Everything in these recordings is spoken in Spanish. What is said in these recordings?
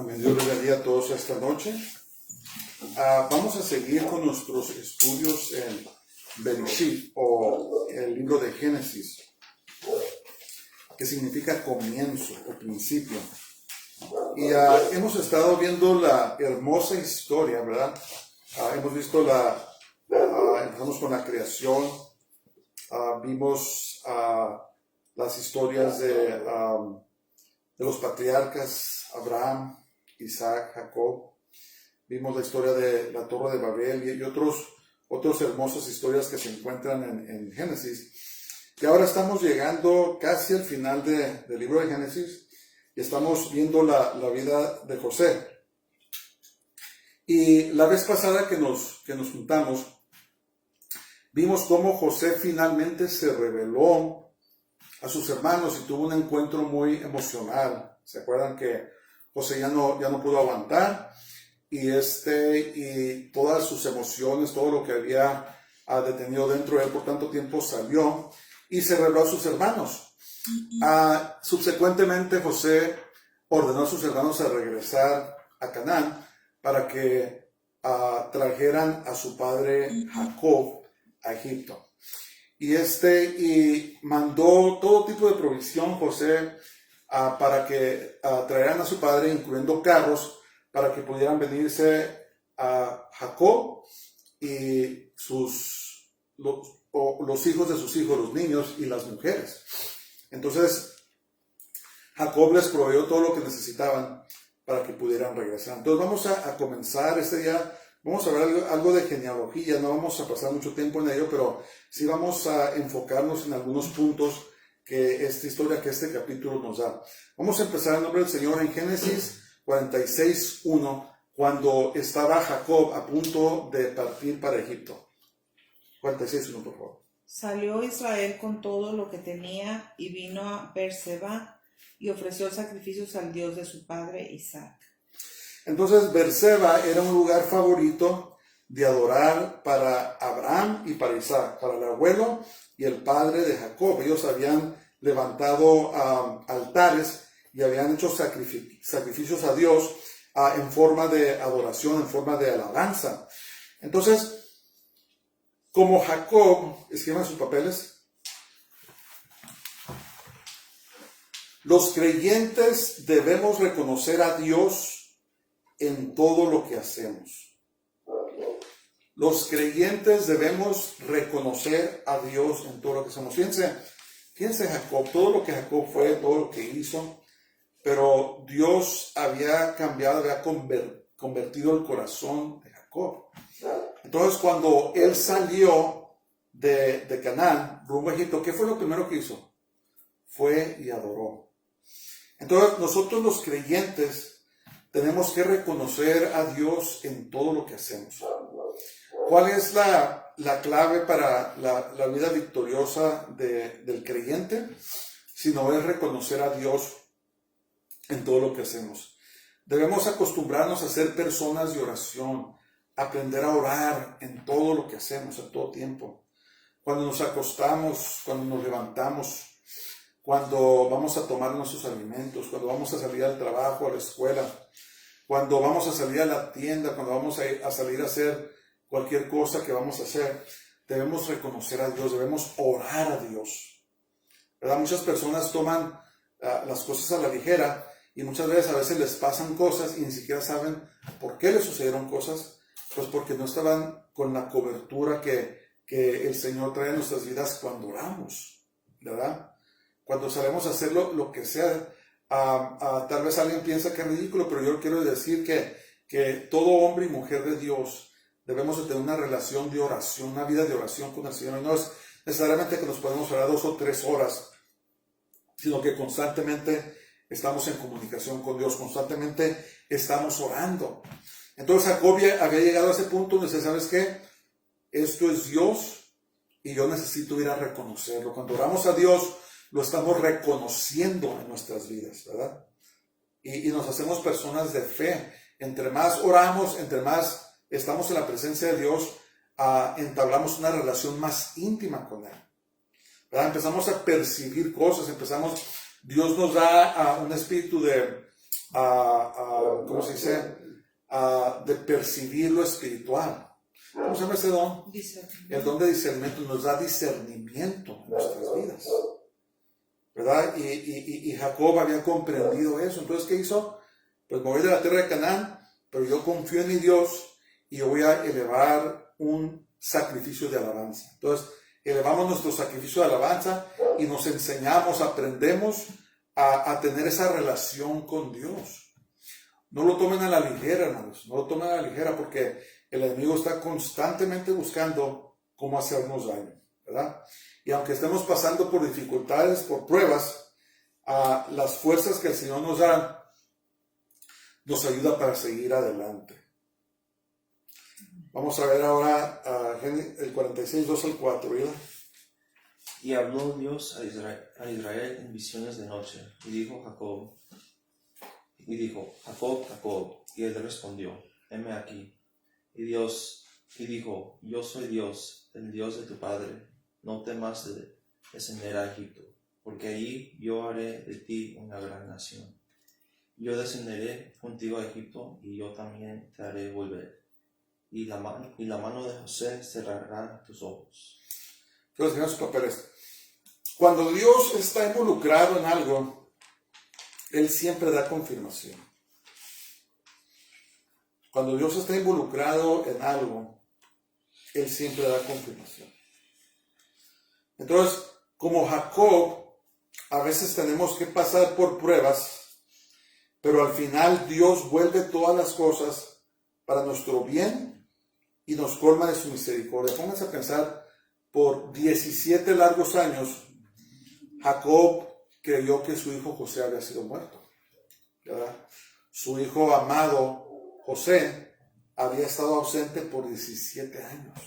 Amén. Dios les bendiga a todos esta noche. Vamos a seguir con nuestros estudios en Bereshit, o el libro de Génesis, que significa comienzo o principio. Y hemos estado viendo la hermosa historia, ¿verdad? Hemos visto empezamos con la creación, vimos las historias de los patriarcas Abraham, Isaac, Jacob. Vimos la historia de la Torre de Babel y otras hermosas historias que se encuentran en Génesis. Y ahora estamos llegando casi al final del libro de Génesis y estamos viendo la vida de José. Y la vez pasada que nos juntamos, vimos cómo José finalmente se reveló a sus hermanos y tuvo un encuentro muy emocional. ¿Se acuerdan que José ya no pudo aguantar? Y todas sus emociones, todo lo que había detenido dentro de él por tanto tiempo salió y se reveló a sus hermanos. Subsecuentemente José ordenó a sus hermanos a regresar a Canaán para que trajeran a su padre Jacob a Egipto. Y mandó todo tipo de provisión José para que trajeran a su padre, incluyendo carros, para que pudieran venirse a Jacob y los hijos de sus hijos, los niños y las mujeres. Entonces, Jacob les proveyó todo lo que necesitaban para que pudieran regresar. Entonces, vamos a comenzar este día. Vamos a ver algo de genealogía. No vamos a pasar mucho tiempo en ello, pero sí vamos a enfocarnos en algunos puntos que esta historia, que este capítulo nos da. Vamos a empezar en nombre del Señor en Génesis 46:1, cuando estaba Jacob a punto de partir para Egipto. 46:1, por favor. Salió Israel con todo lo que tenía y vino a Beerseba y ofreció sacrificios al Dios de su padre Isaac. Entonces Beerseba era un lugar favorito de adorar para Abraham y para Isaac, para el abuelo y el padre de Jacob. Ellos habían levantado altares y habían hecho sacrificios a Dios en forma de adoración, en forma de alabanza. Entonces, como Jacob, escriban sus papeles, los creyentes debemos reconocer a Dios en todo lo que hacemos. Los creyentes debemos reconocer a Dios en todo lo que hacemos. Fíjense Jacob, todo lo que Jacob fue, todo lo que hizo, pero Dios había cambiado, había convertido el corazón de Jacob. Entonces, cuando él salió de Canaán, rumbo a Egipto, ¿qué fue lo primero que hizo? Fue y adoró. Entonces, nosotros los creyentes tenemos que reconocer a Dios en todo lo que hacemos. ¿Cuál es la clave para la vida victoriosa del creyente? Si no es reconocer a Dios en todo lo que hacemos. Debemos acostumbrarnos a ser personas de oración, aprender a orar en todo lo que hacemos, en todo tiempo. Cuando nos acostamos, cuando nos levantamos, cuando vamos a tomar nuestros alimentos, cuando vamos a salir al trabajo, a la escuela, cuando vamos a salir a la tienda, cuando vamos a salir a hacer cualquier cosa que vamos a hacer, debemos reconocer a Dios, debemos orar a Dios. ¿Verdad? Muchas personas toman las cosas a la ligera y muchas veces les pasan cosas y ni siquiera saben por qué les sucedieron cosas, pues porque no estaban con la cobertura que el Señor trae en nuestras vidas cuando oramos, ¿verdad? Cuando sabemos hacer lo que sea, tal vez alguien piensa que es ridículo, pero yo quiero decir que todo hombre y mujer de Dios debemos de tener una relación de oración, una vida de oración con el Señor. No es necesariamente que nos podemos orar 2 o 3 horas, sino que constantemente estamos en comunicación con Dios, constantemente estamos orando. Entonces Jacob había llegado a ese punto donde dice, ¿sabes qué? Esto es Dios y yo necesito ir a reconocerlo. Cuando oramos a Dios, lo estamos reconociendo en nuestras vidas, ¿verdad? Y nos hacemos personas de fe. Entre más oramos, entre más estamos en la presencia de Dios, entablamos una relación más íntima con Él, ¿verdad? Empezamos a percibir cosas, Dios nos da un espíritu de ¿cómo se dice? De percibir lo espiritual. ¿Cómo se llama ese don? El don de discernimiento nos da discernimiento en nuestras vidas, ¿verdad? Y Jacob había comprendido eso. Entonces, ¿qué hizo? Pues me voy de la tierra de Canaán, pero yo confío en mi Dios y yo voy a elevar un sacrificio de alabanza. Entonces, elevamos nuestro sacrificio de alabanza y nos enseñamos, aprendemos a tener esa relación con Dios. No lo tomen a la ligera, hermanos, no lo tomen a la ligera, porque el enemigo está constantemente buscando cómo hacernos daño, ¿verdad? Y aunque estemos pasando por dificultades, por pruebas, las fuerzas que el Señor nos da, nos ayuda para seguir adelante. Vamos a ver ahora el 46, 2 al 4, ¿verdad? Y habló Dios a Israel en visiones de noche, y dijo, Jacob, Jacob, y él respondió, heme aquí. Y dijo, yo soy Dios, el Dios de tu padre, no temas de descender a Egipto, porque allí yo haré de ti una gran nación. Yo descenderé contigo a Egipto, y yo también te haré volver. Y la mano de José cerrará tus ojos. Entonces, miren sus papeles. Cuando Dios está involucrado en algo, Él siempre da confirmación. Cuando Dios está involucrado en algo, Él siempre da confirmación. Entonces, como Jacob, a veces tenemos que pasar por pruebas, pero al final Dios vuelve todas las cosas para nuestro bien y nos colma de su misericordia. Pónganse a pensar, por 17 largos años, Jacob creyó que su hijo José había sido muerto, ¿verdad? Su hijo amado José había estado ausente por 17 años.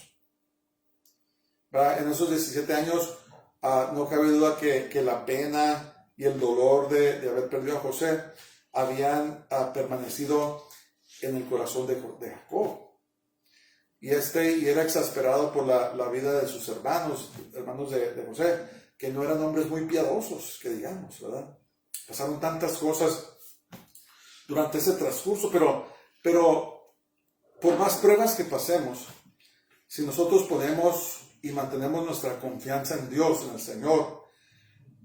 ¿Verdad? En esos 17 años no cabe duda que la pena y el dolor de haber perdido a José habían permanecido en el corazón de Jacob. Y era exasperado por la vida de sus hermanos de José, que no eran hombres muy piadosos, que digamos, ¿verdad? Pasaron tantas cosas durante ese transcurso, pero por más pruebas que pasemos, si nosotros ponemos y mantenemos nuestra confianza en Dios, en el Señor,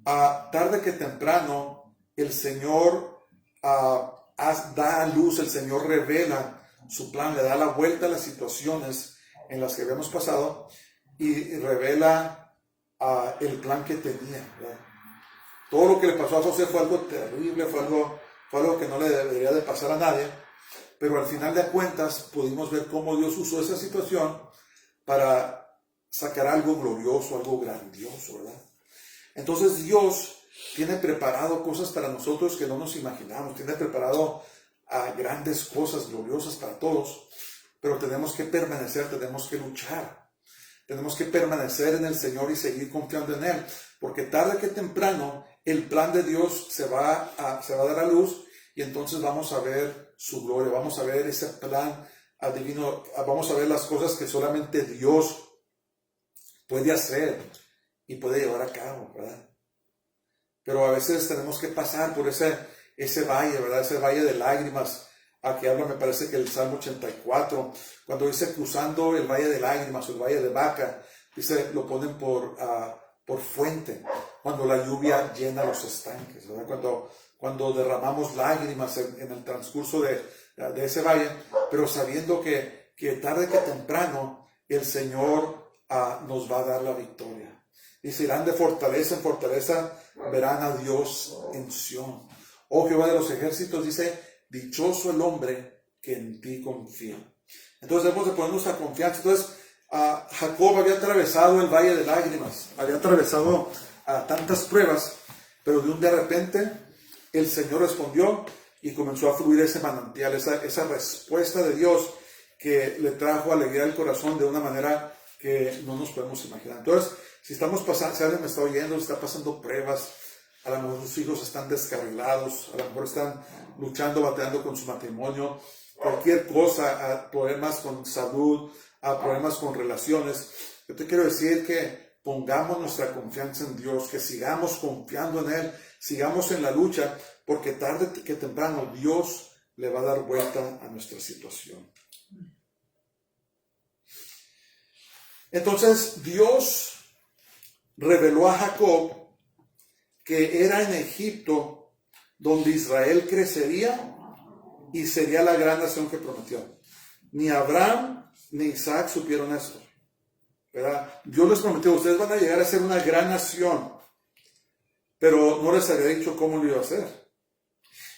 tarde que temprano, el Señor da a luz, el Señor revela su plan, le da la vuelta a las situaciones en las que habíamos pasado y revela el plan que tenía, ¿verdad? Todo lo que le pasó a José fue algo terrible, fue algo que no le debería de pasar a nadie, pero al final de cuentas pudimos ver cómo Dios usó esa situación para sacar algo glorioso, algo grandioso, ¿verdad? Entonces Dios tiene preparado cosas para nosotros que no nos imaginamos, tiene preparado grandes cosas gloriosas para todos, pero tenemos que permanecer, tenemos que luchar. Tenemos que permanecer en el Señor y seguir confiando en Él, porque tarde que temprano el plan de Dios se va a dar a luz y entonces vamos a ver su gloria, vamos a ver ese plan divino, vamos a ver las cosas que solamente Dios puede hacer y puede llevar a cabo, ¿verdad? Pero a veces tenemos que pasar por ese valle, ¿verdad? Ese valle de lágrimas. Aquí habla, me parece que el Salmo 84, cuando dice cruzando el valle de lágrimas o el valle de Baca, dice, lo ponen por fuente, cuando la lluvia llena los estanques, ¿verdad? Cuando derramamos lágrimas en el transcurso de ese valle, pero sabiendo que tarde que temprano el Señor nos va a dar la victoria. Dice, irán de fortaleza en fortaleza, verán a Dios en Sión. Oh Jehová de los ejércitos, dice, dichoso el hombre que en ti confía. Entonces debemos de poner nuestra confianza. Entonces Jacob había atravesado el valle de lágrimas, había atravesado tantas pruebas, pero de repente el Señor respondió y comenzó a fluir ese manantial, esa respuesta de Dios que le trajo alegría al corazón de una manera que no nos podemos imaginar. Entonces, si estamos pasando, si alguien me está oyendo, está pasando pruebas, a lo mejor sus hijos están descarrilados, a lo mejor están luchando, batallando con su matrimonio, cualquier cosa, problemas con salud, problemas con relaciones. Yo te quiero decir que pongamos nuestra confianza en Dios, que sigamos confiando en Él, sigamos en la lucha, porque tarde que temprano Dios le va a dar vuelta a nuestra situación. Entonces Dios reveló a Jacob que era en Egipto donde Israel crecería y sería la gran nación que prometió. Ni Abraham ni Isaac supieron esto, ¿verdad? Dios les prometió, ustedes van a llegar a ser una gran nación, pero no les había dicho cómo lo iba a hacer.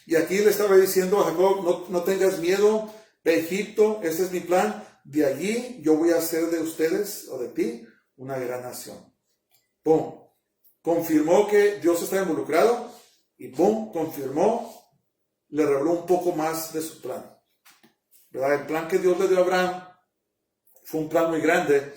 Y aquí le estaba diciendo a Jacob, no tengas miedo, ve a Egipto, este es mi plan, de allí yo voy a hacer de ustedes o de ti una gran nación. ¡Pum! Confirmó que Dios estaba involucrado y ¡pum! Confirmó, le reveló un poco más de su plan. ¿Verdad? El plan que Dios le dio a Abraham fue un plan muy grande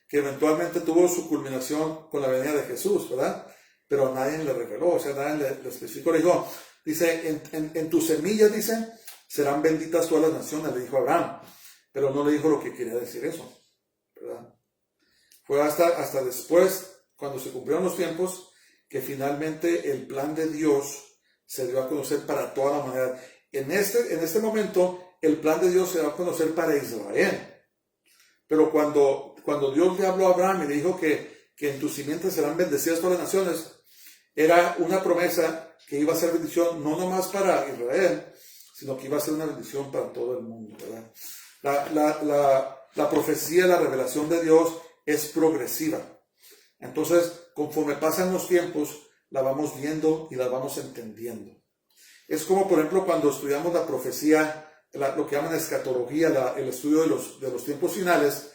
que eventualmente tuvo su culminación con la venida de Jesús, ¿verdad? Pero nadie le reveló, o sea, nadie le especificó. Le dijo, dice, en tu semilla, dice, serán benditas todas las naciones, le dijo a Abraham, pero no le dijo lo que quería decir eso, ¿verdad? Fue hasta después, cuando se cumplieron los tiempos, que finalmente el plan de Dios se dio a conocer para toda la humanidad. En este momento, el plan de Dios se dio a conocer para Israel. Pero cuando Dios le habló a Abraham y le dijo que en tu simiente serán bendecidas todas las naciones, era una promesa que iba a ser bendición no nomás para Israel, sino que iba a ser una bendición para todo el mundo, ¿verdad? La profecía, la revelación de Dios es progresiva. Entonces, conforme pasan los tiempos, la vamos viendo y la vamos entendiendo. Es como, por ejemplo, cuando estudiamos la profecía, lo que llaman escatología, el estudio de los tiempos finales,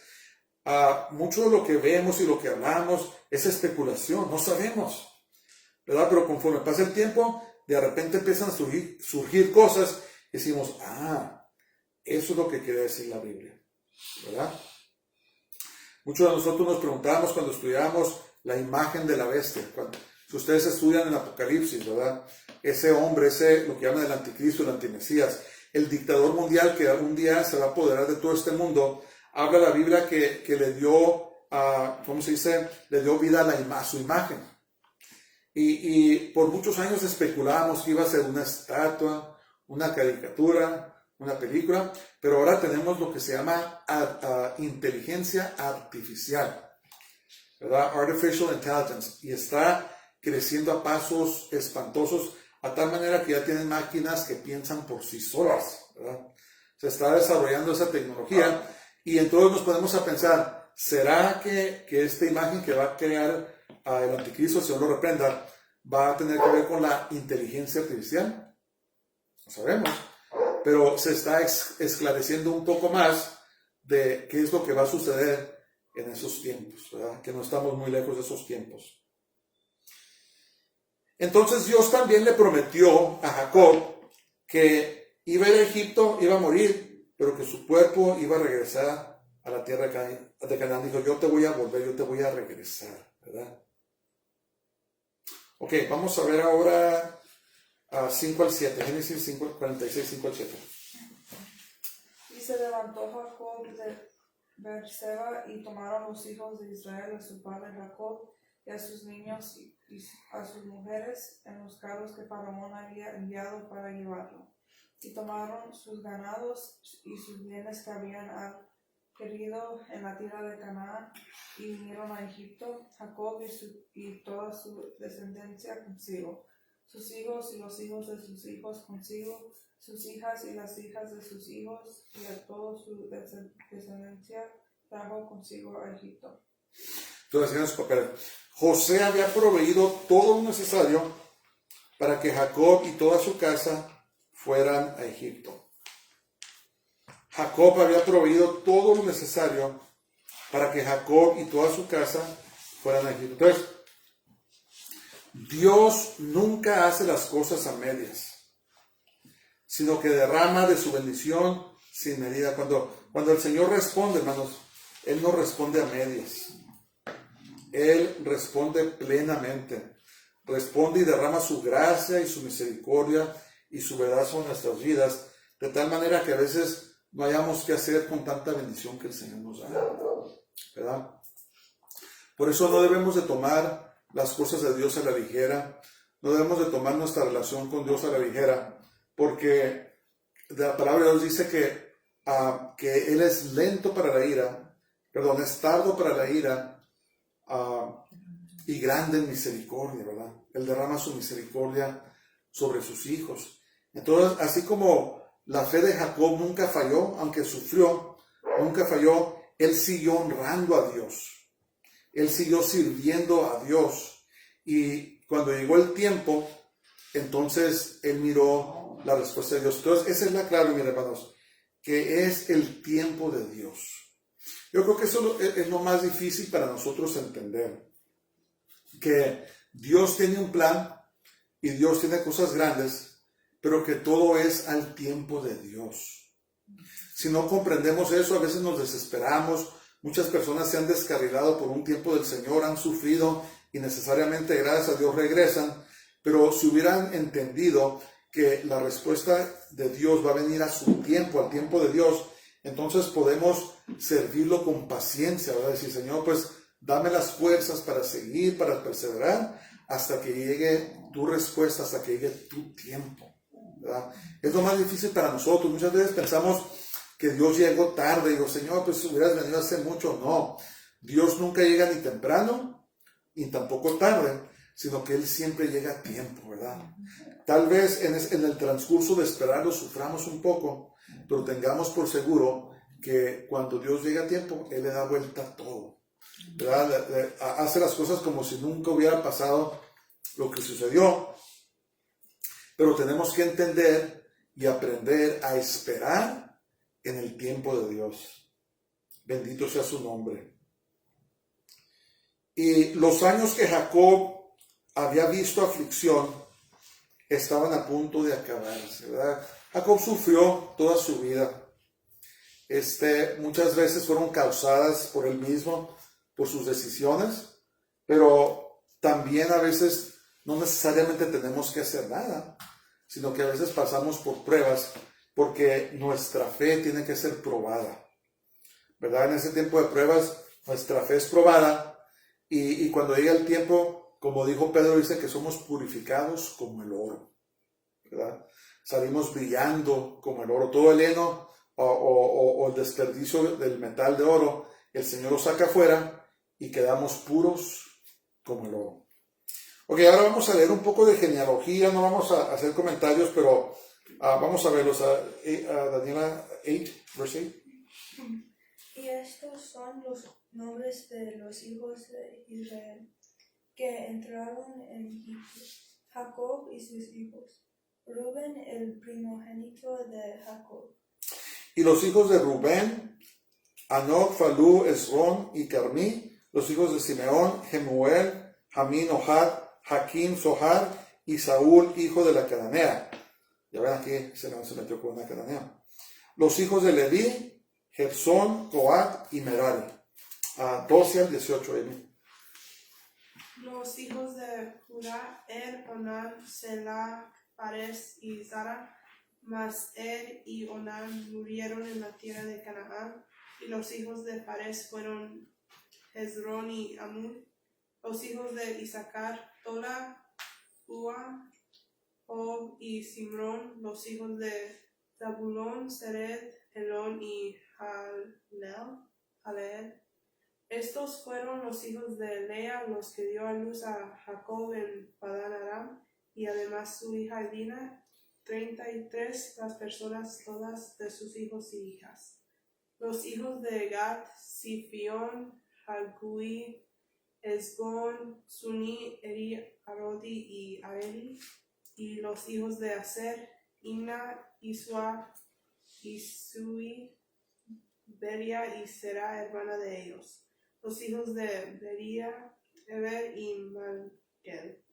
mucho de lo que vemos y lo que hablamos es especulación, no sabemos, ¿verdad? Pero conforme pasa el tiempo, de repente empiezan a surgir cosas y decimos, eso es lo que quiere decir la Biblia, ¿verdad? Muchos de nosotros nos preguntábamos cuando estudiábamos la imagen de la bestia. Si ustedes estudian el Apocalipsis, ¿verdad? Ese hombre, lo que llaman el anticristo, el antimesías, el dictador mundial que algún día se va a apoderar de todo este mundo, habla la Biblia que le dio, ¿cómo se dice? Le dio vida a su imagen. Y por muchos años especulábamos que iba a ser una estatua, una caricatura, una película, pero ahora tenemos lo que se llama inteligencia artificial, ¿verdad? Artificial Intelligence, y está creciendo a pasos espantosos, a tal manera que ya tienen máquinas que piensan por sí solas, ¿verdad? Se está desarrollando esa tecnología y entonces nos ponemos a pensar, ¿será que esta imagen que va a crear el anticristo, si Dios lo reprenda, va a tener que ver con la inteligencia artificial? No sabemos, pero se está esclareciendo un poco más de qué es lo que va a suceder en esos tiempos, ¿verdad? Que no estamos muy lejos de esos tiempos. Entonces Dios también le prometió a Jacob que iba a ir a Egipto, iba a morir, pero que su cuerpo iba a regresar a la tierra de Canaán. Dijo, yo te voy a volver, yo te voy a regresar, ¿verdad? Ok, vamos a ver ahora 5 al 7, Génesis 5, 46, 5 al 7. Y se levantó Jacob de Beerseba y tomaron los hijos de Israel a su padre Jacob y a sus niños y a sus mujeres en los carros que Faraón había enviado para llevarlo. Y tomaron sus ganados y sus bienes que habían adquirido en la tierra de Canaán y vinieron a Egipto, Jacob y toda su descendencia consigo, sus hijos y los hijos de sus hijos consigo, sus hijas y las hijas de sus hijos, y a toda su descendencia trajo consigo a Egipto. Entonces, en su papel, José había proveído todo lo necesario para que Jacob y toda su casa fueran a Egipto. Jacob había proveído todo lo necesario para que Jacob y toda su casa fueran a Egipto. Entonces, Dios nunca hace las cosas a medias, sino que derrama de su bendición sin medida. Cuando el Señor responde, hermanos, Él no responde a medias. Él responde plenamente. Responde y derrama su gracia y su misericordia y su verdad sobre nuestras vidas, de tal manera que a veces no hayamos que hacer con tanta bendición que el Señor nos da, ¿verdad? Por eso no debemos de tomar las cosas de Dios a la ligera, no debemos de tomar nuestra relación con Dios a la ligera, porque la palabra de Dios dice que Él es lento para la ira, es tardo para la ira, y grande en misericordia, ¿verdad? Él derrama su misericordia sobre sus hijos. Entonces, así como la fe de Jacob nunca falló, aunque sufrió, nunca falló, él siguió honrando a Dios. Él siguió sirviendo a Dios. Y cuando llegó el tiempo, entonces él miró la respuesta de Dios. Entonces, esa es la clave, mis hermanos, que es el tiempo de Dios. Yo creo que eso es lo más difícil para nosotros entender. Que Dios tiene un plan y Dios tiene cosas grandes, pero que todo es al tiempo de Dios. Si no comprendemos eso, a veces nos desesperamos. Muchas personas se han descarrilado por un tiempo del Señor, han sufrido y necesariamente, gracias a Dios, regresan. Pero si hubieran entendido que la respuesta de Dios va a venir a su tiempo, al tiempo de Dios, entonces podemos servirlo con paciencia, ¿verdad? Decir, Señor, pues dame las fuerzas para seguir, para perseverar, hasta que llegue tu respuesta, hasta que llegue tu tiempo, ¿verdad? Es lo más difícil para nosotros. Muchas veces pensamos que Dios llegó tarde. Digo, Señor, pues hubieras venido hace mucho. No, Dios nunca llega ni temprano, ni tampoco tarde, sino que Él siempre llega a tiempo, ¿verdad? Tal vez en el transcurso de esperarlo suframos un poco, pero tengamos por seguro que cuando Dios llega a tiempo, Él le da vuelta a todo, ¿verdad? Hace las cosas como si nunca hubiera pasado lo que sucedió. Pero tenemos que entender y aprender a esperar en el tiempo de Dios. Bendito sea su nombre. Y los años que Jacob había visto aflicción estaban a punto de acabarse, ¿verdad? Jacob sufrió toda su vida. Muchas veces fueron causadas por él mismo, por sus decisiones, pero también a veces no necesariamente tenemos que hacer nada, sino que a veces pasamos por pruebas porque nuestra fe tiene que ser probada, ¿verdad? En ese tiempo de pruebas, nuestra fe es probada y cuando llega el tiempo, como dijo Pedro, dice que somos purificados como el oro, ¿verdad? Salimos brillando como el oro. Todo el heno o el desperdicio del metal de oro, el Señor lo saca afuera y quedamos puros como el oro. Ok, ahora vamos a leer un poco de genealogía, no vamos a hacer comentarios, pero vamos a verlos. Daniela 8, verse 8. Y estos son los nombres de los hijos de Israel que entraron en Egipto: Jacob y sus hijos. Rubén, el primogénito de Jacob. Y los hijos de Rubén, Anok, Falú, Esrón y Carmí. Los hijos de Simeón, Jemuel, Jamín, Ohad, Jaquín, Zohar y Saúl, hijo de la cananea. Ya ven, aquí se metió con una cananea. Los hijos de Leví, Gersón, Coat y Merari. 12 al 18. Los hijos de Judá, Onán, Selah, Fares y Zara. Mas y Onán murieron en la tierra de Canaán. Y los hijos de Fares fueron Hezrón y Amún. Los hijos de Isaacar, Tola, Ua, Job y Simrón. Los hijos de Zabulón, Sered, Elón y Jaleel. Estos fueron los hijos de Lea, los que dio a luz a Jacob en Padán Aram, y además su hija Dina, 33 las personas todas de sus hijos y hijas. Los hijos de Gad, Sifión, Halgui, Esbón, Suni, Eri, Arodi y Aeli. Y los hijos de Aser, Imna, Isua, Isui, Beria y Será, hermana de ellos. Los hijos de Beria, Eber y Malgel.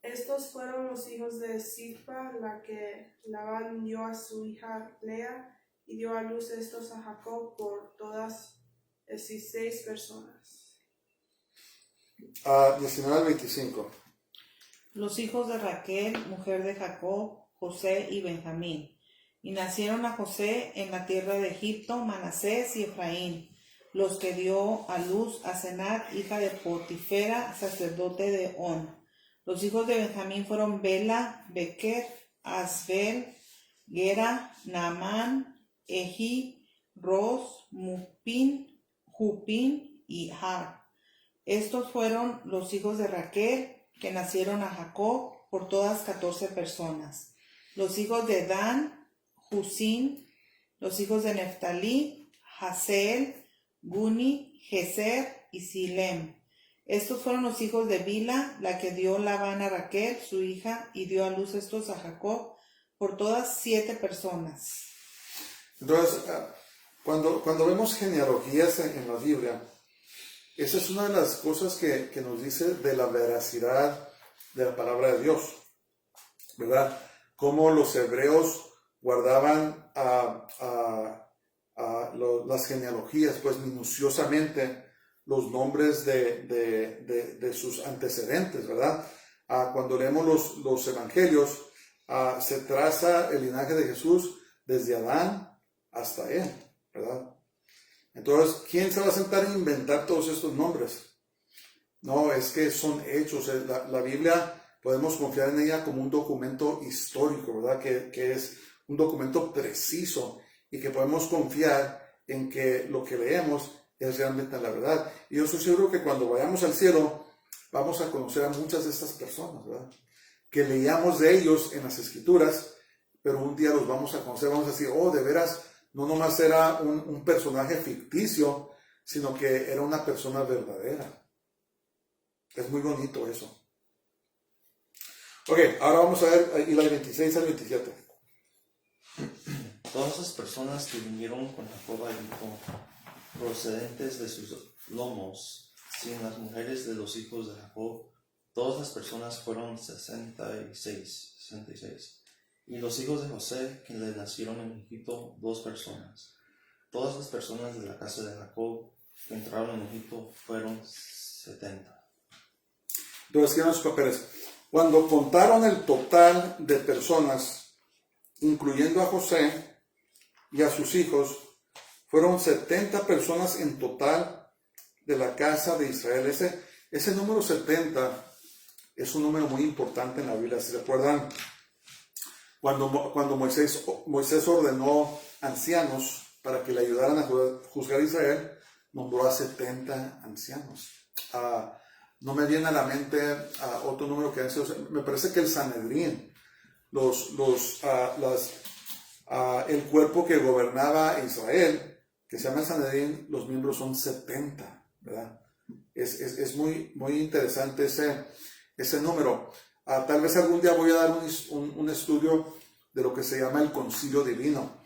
Estos fueron los hijos de Silpa, la que Labán dio a su hija Lea, y dio a luz estos a Jacob por todas 16 personas. 19 al 25. Los hijos de Raquel, mujer de Jacob, José y Benjamín. Y nacieron a José en la tierra de Egipto Manasés y Efraín, los que dio a luz a Senat, hija de Potifera, sacerdote de On. Los hijos de Benjamín fueron Bela, Bequer, Asbel, Gera, Naamán, Eji, Ros, Mupin, Jupín y Har. Estos fueron los hijos de Raquel, que nacieron a Jacob, por todas 14 personas. Los hijos de Dan, Husín. Los hijos de Neftalí, Haseel, Guni, Geser y Silem. Estos fueron los hijos de Bila, la que dio Labán a Raquel, su hija, y dio a luz estos a Jacob, por todas 7 personas. Entonces, cuando vemos genealogías en la Biblia, esa es una de las cosas que nos dice de la veracidad de la palabra de Dios, ¿verdad? Cómo los hebreos guardaban las genealogías, pues minuciosamente los nombres de sus antecedentes, ¿verdad? Cuando leemos los evangelios, se traza el linaje de Jesús desde Adán hasta él, ¿verdad? Entonces, ¿quién se va a sentar a inventar todos estos nombres? No, es que son hechos. La Biblia podemos confiar en ella como un documento histórico, ¿verdad? Que es un documento preciso y que podemos confiar en que lo que leemos es realmente la verdad. Y yo estoy seguro que cuando vayamos al cielo vamos a conocer a muchas de estas personas, ¿verdad? Que leíamos de ellos en las Escrituras, pero un día los vamos a conocer, vamos a decir, oh, de veras, no nomás era un personaje ficticio, sino que era una persona verdadera. Es muy bonito eso. Ok, ahora vamos a ver y la 26 al 27. Todas las personas que vinieron con Jacob a Egipto, procedentes de sus lomos, sin las mujeres de los hijos de Jacob, todas las personas fueron 66. Y los hijos de José, que le nacieron en Egipto, 2 personas. Todas las personas de la casa de Jacob que entraron en Egipto fueron 70. Entonces, ¿qué eran sus papeles? Cuando contaron el total de personas, incluyendo a José y a sus hijos, fueron 70 personas en total de la casa de Israel. Ese número 70 es un número muy importante en la Biblia. ¿Se recuerdan? Cuando Moisés ordenó ancianos para que le ayudaran a juzgar a Israel, nombró a 70 ancianos. No me viene a la mente otro número que me parece que el Sanedrín, el cuerpo que gobernaba Israel, que se llama el Sanedrín, los miembros son 70, ¿verdad? Es muy, muy interesante ese número. Tal vez algún día voy a dar un estudio de lo que se llama el concilio divino.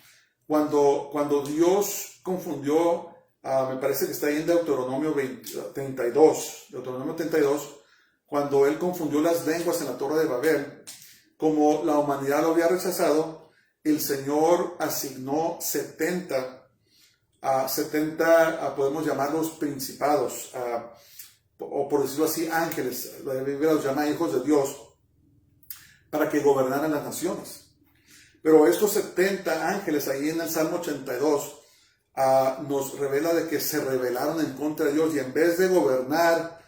Cuando Dios confundió, me parece que está ahí en Deuteronomio 32, cuando Él confundió las lenguas en la Torre de Babel, como la humanidad lo había rechazado, el Señor asignó 70, podemos llamarlos principados, o por decirlo así, ángeles. La Biblia los llama hijos de Dios, para que gobernaran las naciones. Pero estos 70 ángeles, ahí en el Salmo 82, nos revela de que se rebelaron en contra de Dios, y en vez de gobernar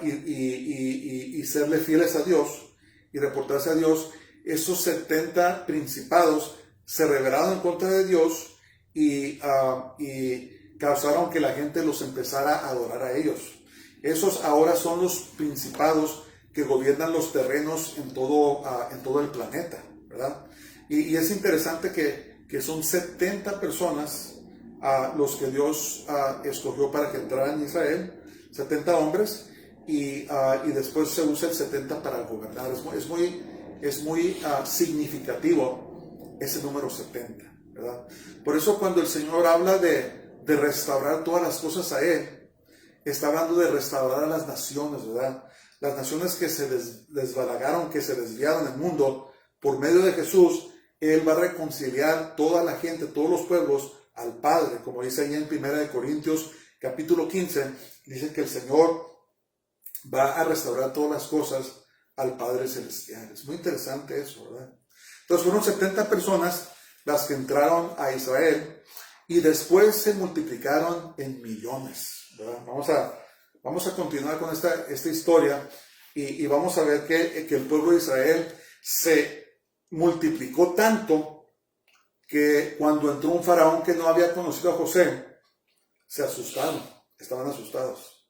y serle fieles a Dios y reportarse a Dios, esos 70 principados se rebelaron en contra de Dios y causaron que la gente los empezara a adorar a ellos. Esos ahora son los principados que gobiernan los terrenos en todo el planeta, ¿verdad? Y es interesante que son 70 personas los que Dios escogió para que entraran en Israel, 70 hombres, y después se usa el 70 para gobernar. Es muy significativo ese número 70, ¿verdad? Por eso cuando el Señor habla de restaurar todas las cosas a Él, está hablando de restaurar a las naciones, ¿verdad? Las naciones que se desbalagaron, que se desviaron del mundo, por medio de Jesús, Él va a reconciliar toda la gente, todos los pueblos, al Padre. Como dice ahí en 1 Corintios capítulo 15, dice que el Señor va a restaurar todas las cosas al Padre Celestial. Es muy interesante eso, ¿verdad? Entonces fueron 70 personas las que entraron a Israel, y después se multiplicaron en millones, ¿verdad? Vamos a continuar con esta historia y vamos a ver que el pueblo de Israel se multiplicó tanto que cuando entró un faraón que no había conocido a José, se asustaron, estaban asustados.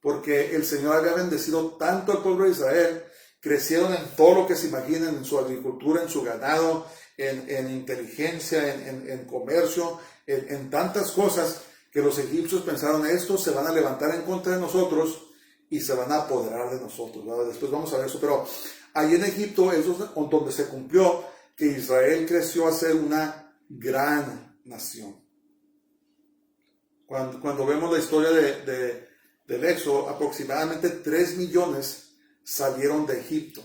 Porque el Señor había bendecido tanto al pueblo de Israel, crecieron en todo lo que se imaginen, en su agricultura, en su ganado, en inteligencia, en comercio, en tantas cosas, que los egipcios pensaron, estos se van a levantar en contra de nosotros y se van a apoderar de nosotros, ¿verdad? Después vamos a ver eso, pero ahí en Egipto es donde se cumplió que Israel creció a ser una gran nación. Cuando vemos la historia del Éxodo, aproximadamente 3 millones salieron de Egipto.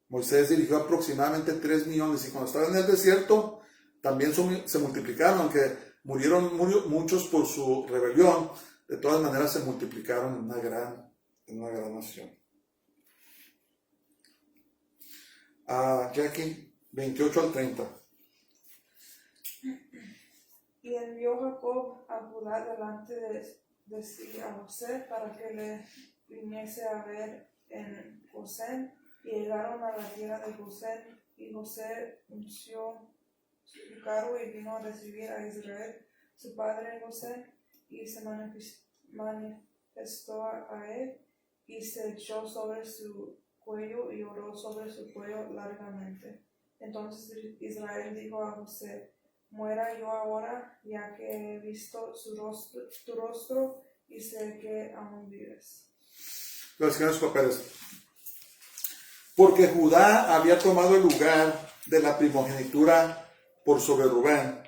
Moisés dirigió aproximadamente 3 millones y cuando estaban en el desierto también se multiplicaron, aunque murieron muchos por su rebelión, de todas maneras se multiplicaron en una gran nación. Jackie, 28 al 30. Y envió Jacob a Judá delante de sí a José para que le viniese a ver en Gosén, y llegaron a la tierra de Gosén, y José unció su carro y vino a recibir a Israel, su padre en Gosén, y se manifestó a él, y se echó sobre su cuello y lloró sobre su cuello largamente. Entonces Israel dijo a José, muera yo ahora, ya que he visto tu rostro y sé que aún vives. Los papeles. Porque Judá había tomado el lugar de la primogenitura por sobre Rubén,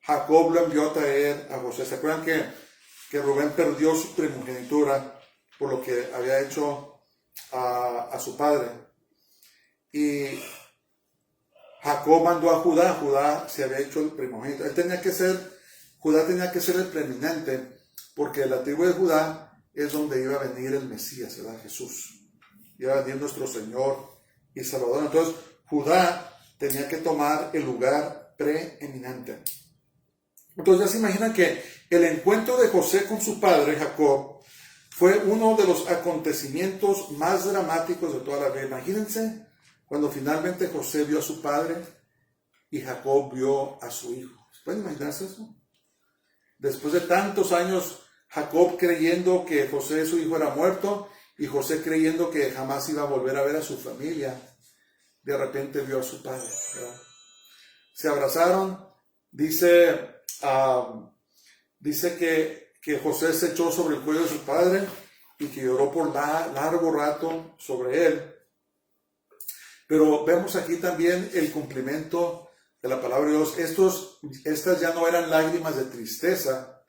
Jacob lo envió a traer a José. ¿Se acuerdan que Rubén perdió su primogenitura por lo que había hecho a su padre? Y Jacob mandó a Judá. Judá se había hecho el primogénito. Judá tenía que ser el preeminente, porque de la tribu de Judá es donde iba a venir el Mesías, ¿verdad? Jesús. Iba a venir nuestro Señor y Salvador. Entonces, Judá tenía que tomar el lugar preeminente. Entonces, ya se imaginan que el encuentro de José con su padre, Jacob, fue uno de los acontecimientos más dramáticos de toda la vida. Imagínense cuando finalmente José vio a su padre y Jacob vio a su hijo. ¿Pueden imaginarse eso? Después de tantos años, Jacob creyendo que José, su hijo, era muerto, y José creyendo que jamás iba a volver a ver a su familia, de repente vio a su padre, ¿verdad? Se abrazaron. Dice que José se echó sobre el cuello de su padre y que lloró por largo rato sobre él. Pero vemos aquí también el cumplimiento de la palabra de Dios. Estas ya no eran lágrimas de tristeza,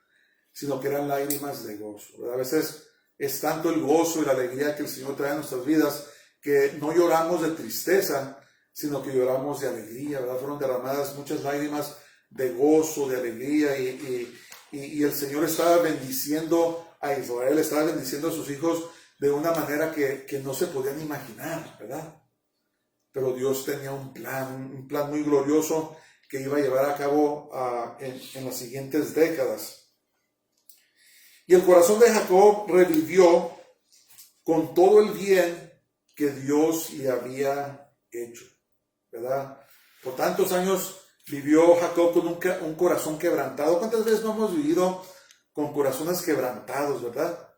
sino que eran lágrimas de gozo, ¿verdad? A veces es tanto el gozo y la alegría que el Señor trae a nuestras vidas que no lloramos de tristeza, sino que lloramos de alegría, ¿verdad? Fueron derramadas muchas lágrimas de gozo, de alegría, y el Señor estaba bendiciendo a Israel, estaba bendiciendo a sus hijos de una manera que no se podían imaginar, ¿verdad? Pero Dios tenía un plan muy glorioso que iba a llevar a cabo en las siguientes décadas. Y el corazón de Jacob revivió con todo el bien que Dios le había hecho, ¿verdad? Por tantos años vivió Jacob con un corazón quebrantado. ¿Cuántas veces no hemos vivido con corazones quebrantados, verdad?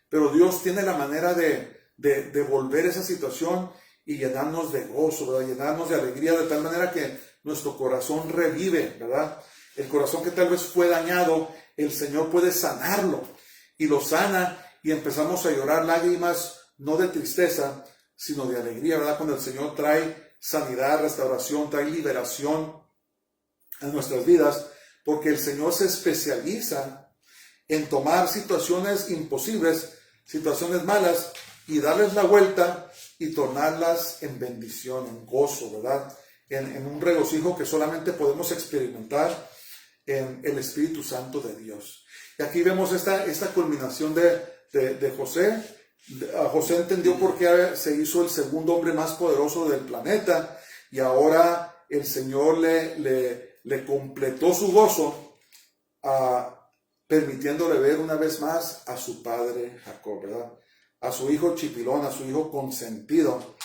Pero Dios tiene la manera de volver esa situación y llenarnos de gozo, ¿verdad? Llenarnos de alegría, de tal manera que nuestro corazón revive, ¿verdad? El corazón que tal vez fue dañado, el Señor puede sanarlo y lo sana, y empezamos a llorar lágrimas no de tristeza, sino de alegría, ¿verdad? Cuando el Señor trae sanidad, restauración, trae liberación a nuestras vidas, porque el Señor se especializa en tomar situaciones imposibles, situaciones malas, y darles la vuelta y tornarlas en bendición, en gozo, ¿verdad? En un regocijo que solamente podemos experimentar en el Espíritu Santo de Dios. Y aquí vemos esta culminación de José. José entendió por qué se hizo el segundo hombre más poderoso del planeta, y ahora el Señor le completó su gozo, permitiéndole ver una vez más a su padre Jacob, ¿verdad? A su hijo chipilón, a su hijo consentido,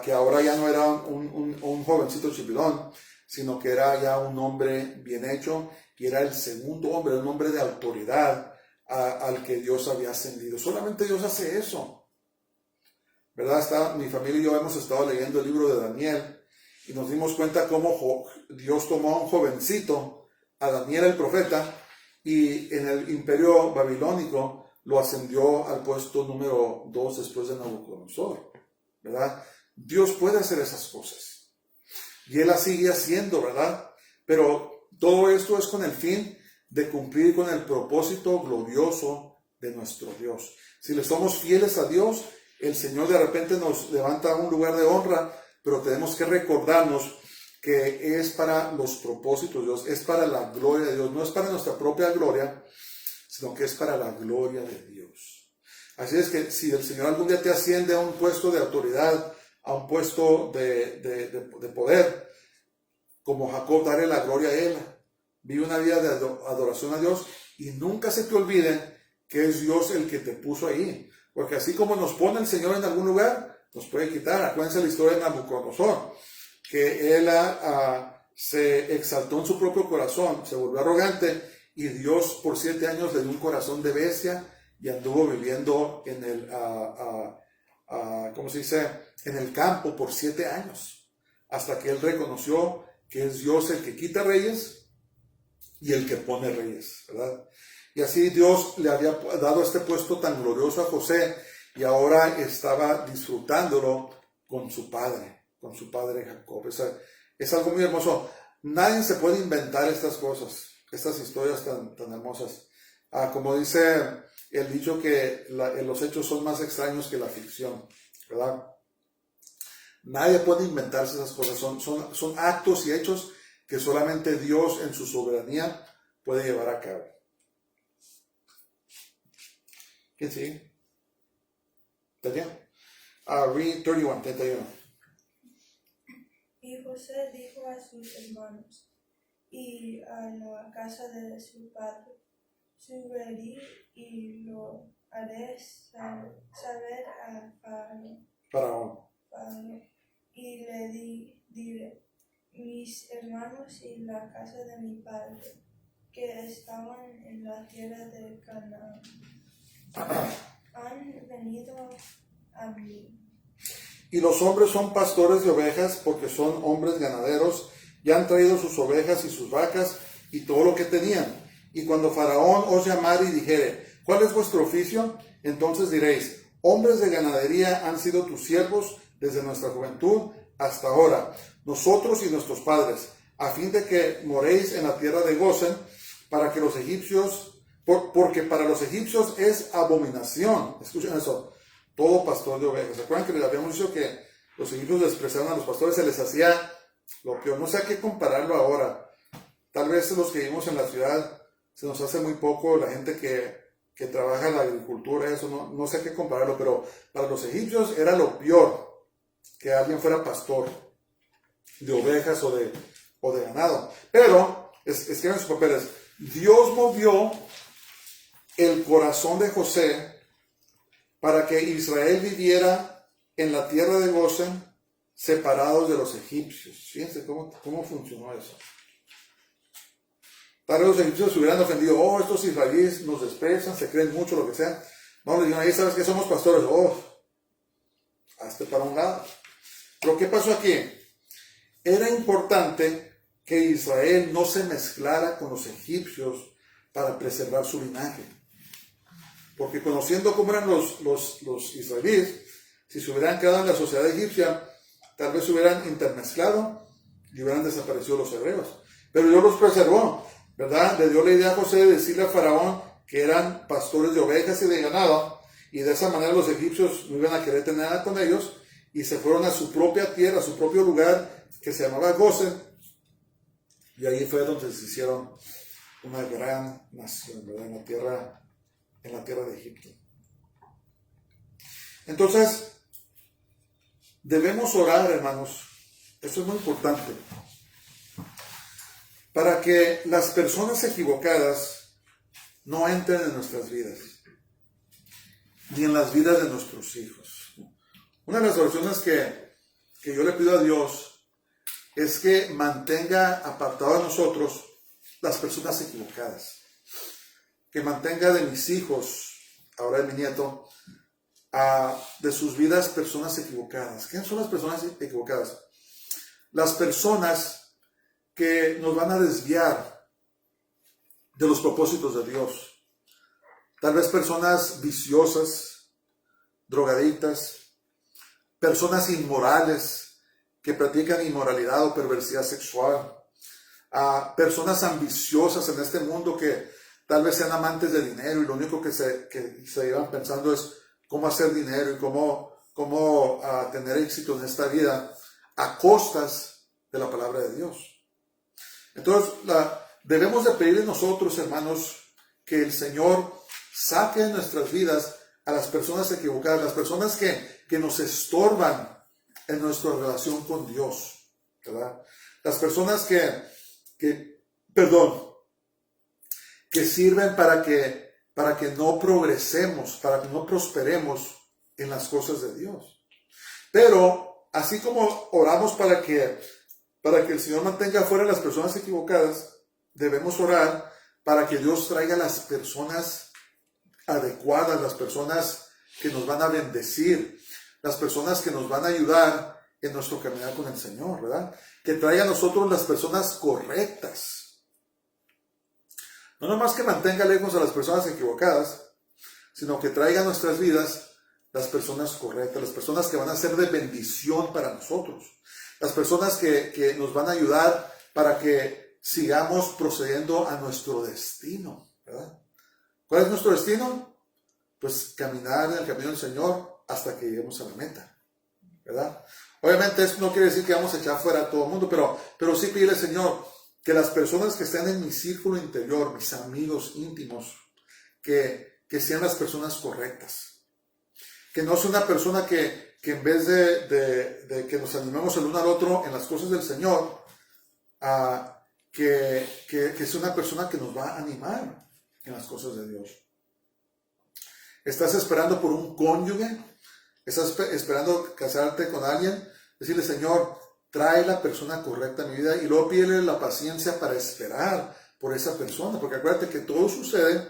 que ahora ya no era un jovencito chipilón, sino que era ya un hombre bien hecho, y era el segundo hombre, un hombre de autoridad al que Dios había ascendido. Solamente Dios hace eso, ¿verdad? Mi familia y yo hemos estado leyendo el libro de Daniel, y nos dimos cuenta cómo Dios tomó a un jovencito, a Daniel el profeta, y en el imperio babilónico lo ascendió al puesto número 2 después de Nabucodonosor, ¿verdad? Dios puede hacer esas cosas. Y Él las sigue haciendo, ¿verdad? Pero todo esto es con el fin de cumplir con el propósito glorioso de nuestro Dios. Si le somos fieles a Dios, el Señor de repente nos levanta a un lugar de honra, pero tenemos que recordarnos que es para los propósitos de Dios, es para la gloria de Dios, no es para nuestra propia gloria, sino que es para la gloria de Dios. Así es que si el Señor algún día te asciende a un puesto de autoridad, a un puesto de poder, como Jacob, darle la gloria a Él. Vive una vida de adoración a Dios y nunca se te olvide que es Dios el que te puso ahí. Porque así como nos pone el Señor en algún lugar, nos puede quitar. Acuérdense la historia de Nabucodonosor, que él se exaltó en su propio corazón, se volvió arrogante, y Dios por 7 años le dio un corazón de bestia y anduvo viviendo en el, ¿cómo se dice?, en el campo por 7 años, hasta que él reconoció que es Dios el que quita reyes y el que pone reyes, ¿verdad? Y así Dios le había dado este puesto tan glorioso a José, y ahora estaba disfrutándolo con su padre Jacob. Es algo muy hermoso. Nadie se puede inventar estas cosas, estas historias tan hermosas. Como dice el dicho que los hechos son más extraños que la ficción, ¿verdad? Nadie puede inventarse esas cosas. Son actos y hechos que solamente Dios en su soberanía puede llevar a cabo. ¿Quién sigue? ¿Tania? Read 31. Y José dijo a sus hermanos y a la casa de su padre: subiré y lo haré saber a Faraón. Y le diré: mis hermanos y la casa de mi padre, que estaban en la tierra de Canaán, han venido a mí. Y los hombres son pastores de ovejas, porque son hombres ganaderos, y han traído sus ovejas y sus vacas y todo lo que tenían. Y cuando Faraón os llamare y dijere: ¿cuál es vuestro oficio? Entonces diréis: hombres de ganadería han sido tus siervos desde nuestra juventud hasta ahora, nosotros y nuestros padres, a fin de que moréis en la tierra de Gosen, para que los egipcios, porque para los egipcios es abominación. Escuchen eso: todo pastor de ovejas. ¿Se acuerdan que les habíamos dicho que los egipcios despreciaban a los pastores? Se les hacía lo peor. No sé a qué compararlo ahora. Tal vez los que vivimos en la ciudad se nos hace muy poco, la gente que trabaja en la agricultura, eso no sé a qué compararlo, pero para los egipcios era lo peor que alguien fuera pastor de ovejas o de ganado. Pero, escriban sus papeles, Dios movió el corazón de José para que Israel viviera en la tierra de Gosen, separados de los egipcios. Fíjense cómo funcionó eso. Tal vez los egipcios se hubieran ofendido: estos israelíes nos desprecian, se creen mucho, lo que sea. No, le dijeron: ahí sabes que somos pastores. Hazte para un lado. Pero ¿qué pasó aquí? Era importante que Israel no se mezclara con los egipcios para preservar su linaje. Porque conociendo cómo eran los israelíes, si se hubieran quedado en la sociedad egipcia, tal vez se hubieran intermezclado y hubieran desaparecido los hebreos. Pero Dios los preservó, ¿verdad? Le dio la idea a José de decirle a Faraón que eran pastores de ovejas y de ganado, y de esa manera los egipcios no iban a querer tener nada con ellos, y se fueron a su propia tierra, a su propio lugar, que se llamaba Gosen, y ahí fue donde se hicieron una gran nación, ¿verdad? En la tierra de Egipto. Entonces, debemos orar, hermanos. Eso es muy importante. para que las personas equivocadas no entren en nuestras vidas, ni en las vidas de nuestros hijos. Una de las oraciones que yo le pido a Dios es que mantenga apartado de nosotros las personas equivocadas, que mantenga de mis hijos, ahora de mi nieto, de sus vidas personas equivocadas. ¿Quiénes son las personas equivocadas? Las personas que nos van a desviar de los propósitos de Dios. Tal vez personas viciosas, drogadictas, personas inmorales que practican inmoralidad o perversidad sexual, personas ambiciosas en este mundo que tal vez sean amantes de dinero y lo único que se llevan pensando es cómo hacer dinero y cómo tener éxito en esta vida a costas de la palabra de Dios. Entonces, debemos de pedirle nosotros, hermanos, que el Señor saque de nuestras vidas a las personas equivocadas, las personas que nos estorban en nuestra relación con Dios, ¿verdad? Las personas que sirven para que no progresemos, para que no prosperemos en las cosas de Dios. Pero, así como oramos para que el Señor mantenga fuera a las personas equivocadas, debemos orar para que Dios traiga las personas adecuadas, las personas que nos van a bendecir, las personas que nos van a ayudar en nuestro caminar con el Señor, ¿verdad? Que traiga a nosotros las personas correctas. No nomás que mantenga lejos a las personas equivocadas, sino que traiga a nuestras vidas las personas correctas, las personas que van a ser de bendición para nosotros, las personas que nos van a ayudar para que sigamos procediendo a nuestro destino, ¿verdad? ¿Cuál es nuestro destino? Pues caminar en el camino del Señor hasta que lleguemos a la meta, ¿verdad? Obviamente eso no quiere decir que vamos a echar fuera a todo el mundo, pero sí pedirle, Señor, que las personas que estén en mi círculo interior, mis amigos íntimos, que sean las personas correctas. Que no sea una persona que en vez de que nos animemos el uno al otro en las cosas del Señor, que sea una persona que nos va a animar en las cosas de Dios. ¿Estás esperando por un cónyuge? ¿Estás esperando casarte con alguien? Decirle, Señor, trae la persona correcta a mi vida, y luego pídele la paciencia para esperar por esa persona, porque acuérdate que todo sucede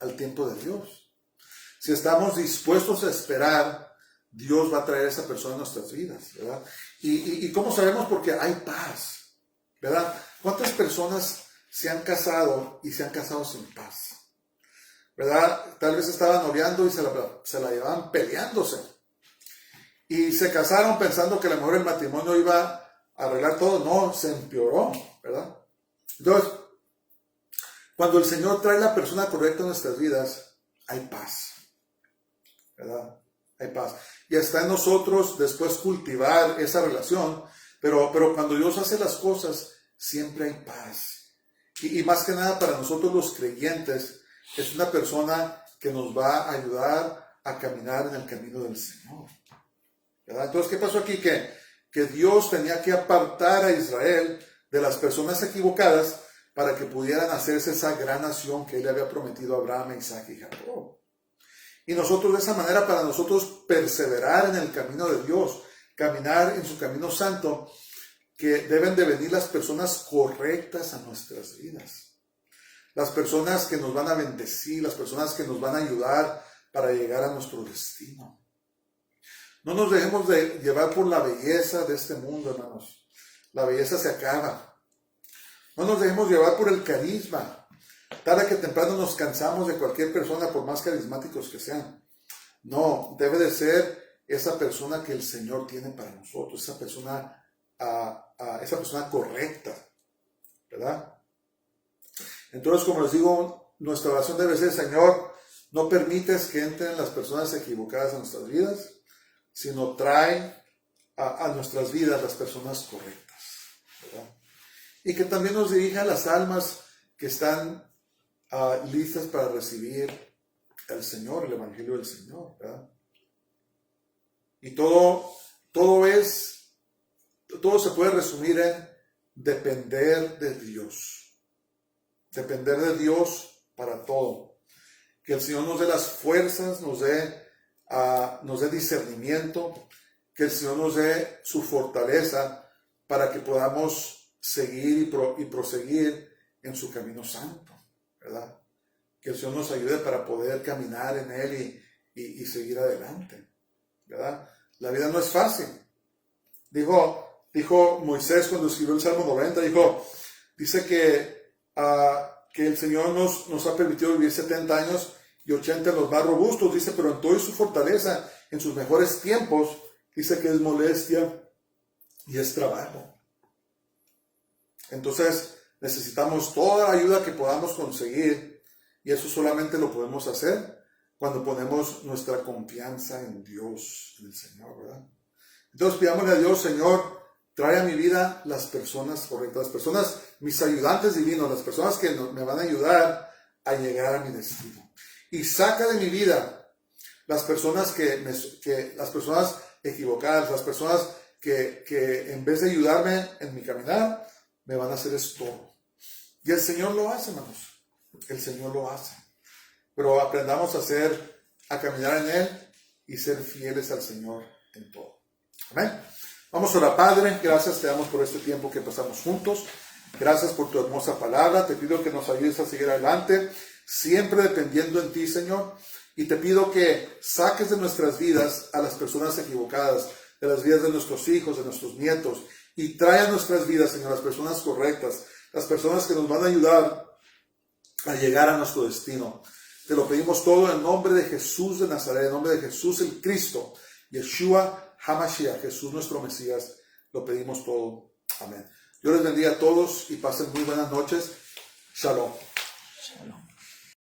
al tiempo de Dios. Si estamos dispuestos a esperar, Dios va a traer a esa persona a nuestras vidas, ¿verdad? ¿Y cómo sabemos? Porque hay paz, ¿verdad? ¿Cuántas personas se han casado y se han casado sin paz? ¿Verdad? Tal vez estaban noviando y se la llevaban peleándose. Y se casaron pensando que a lo mejor el matrimonio iba a arreglar todo. No, se empeoró, ¿verdad? Entonces, cuando el Señor trae la persona correcta en nuestras vidas, hay paz, ¿verdad? Hay paz. Y está en nosotros después cultivar esa relación, pero cuando Dios hace las cosas, siempre hay paz. Y más que nada para nosotros los creyentes, es una persona que nos va a ayudar a caminar en el camino del Señor, ¿verdad? Entonces, ¿qué pasó aquí? Que Dios tenía que apartar a Israel de las personas equivocadas para que pudieran hacerse esa gran nación que Él le había prometido a Abraham, Isaac y Jacob. Y nosotros de esa manera, para nosotros perseverar en el camino de Dios, caminar en su camino santo, que deben de venir las personas correctas a nuestras vidas. Las personas que nos van a bendecir, las personas que nos van a ayudar para llegar a nuestro destino. No nos dejemos de llevar por la belleza de este mundo, hermanos. La belleza se acaba. No nos dejemos llevar por el carisma. Tarde que temprano nos cansamos de cualquier persona, por más carismáticos que sean. No, debe de ser esa persona que el Señor tiene para nosotros, esa persona correcta, ¿verdad? Entonces, como les digo, nuestra oración debe ser, Señor, no permites que entren las personas equivocadas a nuestras vidas, sino trae a nuestras vidas las personas correctas, ¿verdad? Y que también nos dirija a las almas que están listas para recibir el Señor, el Evangelio del Señor, ¿verdad? Y todo se puede resumir en depender de Dios. Depender de Dios para todo. Que el Señor nos dé las fuerzas, nos dé discernimiento, que el Señor nos dé su fortaleza para que podamos seguir y proseguir en su camino santo, ¿verdad? Que el Señor nos ayude para poder caminar en Él y seguir adelante, ¿verdad? La vida no es fácil. Dijo Moisés cuando escribió el Salmo 90, dice que el Señor nos ha permitido vivir 70 años y 80 en los más robustos, dice, pero en toda su fortaleza, en sus mejores tiempos, dice que es molestia y es trabajo. Entonces necesitamos toda la ayuda que podamos conseguir, y eso solamente lo podemos hacer cuando ponemos nuestra confianza en Dios, en el Señor, ¿verdad? Entonces pidámosle a Dios: Señor, trae a mi vida las personas correctas, las personas, mis ayudantes divinos, las personas que me van a ayudar a llegar a mi destino. Y saca de mi vida las personas las personas equivocadas, las personas que en vez de ayudarme en mi caminar, me van a hacer estorbo. Y el Señor lo hace, hermanos. El Señor lo hace. Pero aprendamos a caminar en Él y ser fieles al Señor en todo. Amén. Vamos a orar. Padre, gracias te damos por este tiempo que pasamos juntos. Gracias por tu hermosa palabra. Te pido que nos ayudes a seguir adelante, siempre dependiendo en ti, Señor. Y te pido que saques de nuestras vidas a las personas equivocadas, de las vidas de nuestros hijos, de nuestros nietos, y trae a nuestras vidas, Señor, las personas correctas, las personas que nos van a ayudar a llegar a nuestro destino. Te lo pedimos todo en nombre de Jesús de Nazaret, en nombre de Jesús el Cristo, Yeshua HaMashiach, Jesús nuestro Mesías. Lo pedimos todo. Amén. Dios les bendiga a todos y pasen muy buenas noches. Shalom. Shalom.